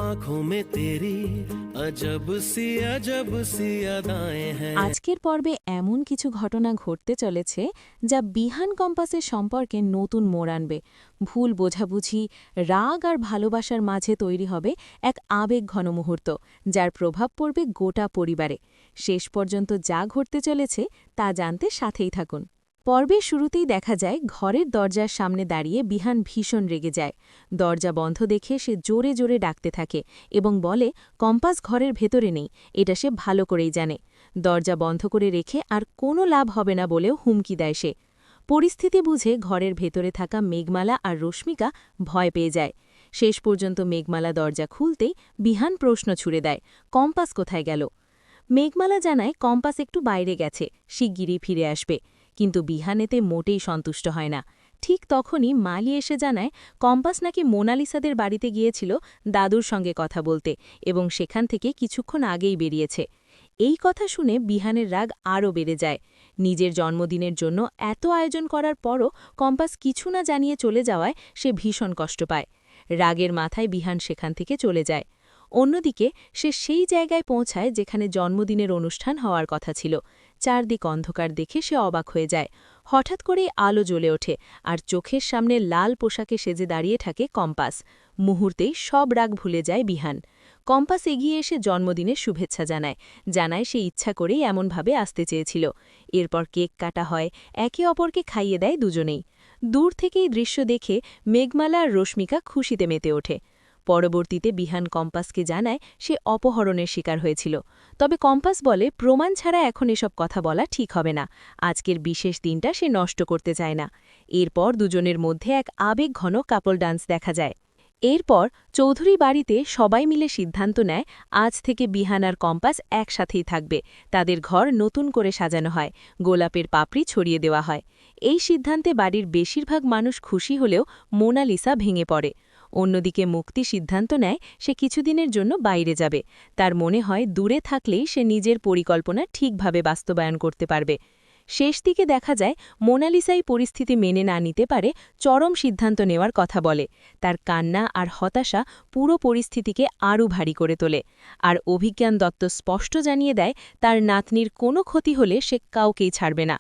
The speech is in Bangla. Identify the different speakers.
Speaker 1: आंखों में तेरी अजब सी अदाएं हैं।
Speaker 2: আজকের পর্বে এমন কিছু ঘটনা ঘটতে চলেছে যা বিহান কম্পাসের সম্পর্কে নতুন মোড় আনবে। ভুল বোঝাবুঝি, রাগ আর ভালোবাসার মাঝে তৈরি হবে এক আবেগঘন মুহূর্ত, যার প্রভাব পড়বে গোটা পরিবারে। শেষ পর্যন্ত যা ঘটতে চলেছে তা জানতে সাথেই থাকুন। পর্বের শুরুতেই দেখা যায় ঘরের দরজার সামনে দাঁড়িয়ে বিহান ভীষণ রেগে যায়। দরজা বন্ধ দেখে সে জোরে জোরে ডাকতে থাকে এবং বলে কম্পাস ঘরের ভেতরে নেই, এটা সে ভালো করেই জানে। দরজা বন্ধ করে রেখে আর কোনো লাভ হবে না বলেও হুমকি দেয় সে। পরিস্থিতি বুঝে ঘরের ভেতরে থাকা মেঘমালা আর রশ্মিকা ভয় পেয়ে যায়। শেষ পর্যন্ত মেঘমালা দরজা খুলতেই বিহান প্রশ্ন ছুড়ে দেয়, কম্পাস কোথায় গেল? মেঘমালা জানায় কম্পাস একটু বাইরে গেছে, শিগগিরই ফিরে আসবে। কিন্তু বিহান এতে মোটেই সন্তুষ্ট হয় না। ঠিক তখনই মালি এসে জানায় কম্পাস নাকি মোনালিসাদের বাড়িতে গিয়েছিল দাদুর সঙ্গে কথা বলতে এবং সেখান থেকে কিছুক্ষণ আগেই বেরিয়েছে। এই কথা শুনে বিহানের রাগ আরও বেড়ে যায়। নিজের জন্মদিনের জন্য এত আয়োজন করার পরও কম্পাস কিছু না জানিয়ে চলে যাওয়ায় সে ভীষণ কষ্ট পায়। রাগের মাথায় বিহান সেখান থেকে চলে যায়। অন্যদিকে সে সেই জায়গায় পৌঁছায় যেখানে জন্মদিনের অনুষ্ঠান হওয়ার কথা ছিল। চারদিক অন্ধকার দেখে সে অবাক হয়ে যায়। হঠাৎ করেই আলো জ্বলে ওঠে আর চোখের সামনে লাল পোশাকে সেজে দাঁড়িয়ে থাকে কম্পাস। মুহূর্তেই সব রাগ ভুলে যায় বিহান। কম্পাস এগিয়ে এসে জন্মদিনের শুভেচ্ছা জানায় সে ইচ্ছা করেই এমনভাবে আসতে চেয়েছিল। এরপর কেক কাটা হয়, একে অপরকে খাইয়ে দেয় দুজনেই। দূর থেকেই দৃশ্য দেখে মেঘমালা আর রশ্মিকা খুশিতে মেতে ওঠে। পরবর্তীতে বিহান কম্পাসকে জানায় সে অপহরণের শিকার হয়েছিল। তবে কম্পাস বলে প্রমাণ ছাড়া এখন এসব কথা বলা ঠিক হবে না। আজকের বিশেষ দিনটা সে নষ্ট করতে চায় না। এরপর দুজনের মধ্যে এক আবেগঘন কাপল ডান্স দেখা যায়। এরপর চৌধুরী বাড়িতে সবাই মিলে সিদ্ধান্ত নেয় আজ থেকে বিহান আর কম্পাস একসাথেই থাকবে। তাদের ঘর নতুন করে সাজানো হয়, গোলাপের পাপড়ি ছড়িয়ে দেওয়া হয়। এই সিদ্ধান্তে বাড়ির বেশিরভাগ মানুষ খুশি হলেও মোনালিসা ভেঙে পড়ে। অন্যদিকে মুক্তি সিদ্ধান্ত নেয় সে কিছুদিনের জন্য বাইরে যাবে। তার মনে হয় দূরে থাকলেই সে নিজের পরিকল্পনা ঠিকভাবে বাস্তবায়ন করতে পারবে। শেষ দিকে দেখা যায় মোনালিসাই পরিস্থিতি মেনে না নিতে পারে চরম সিদ্ধান্ত নেওয়ার কথা বলে। তার কান্না আর হতাশা পুরো পরিস্থিতিকে আরও ভারী করে তোলে। আর অভিজ্ঞান দত্ত স্পষ্ট জানিয়ে দেয় তার নাতনির কোনো ক্ষতি হলে সে কাউকেই ছাড়বে না।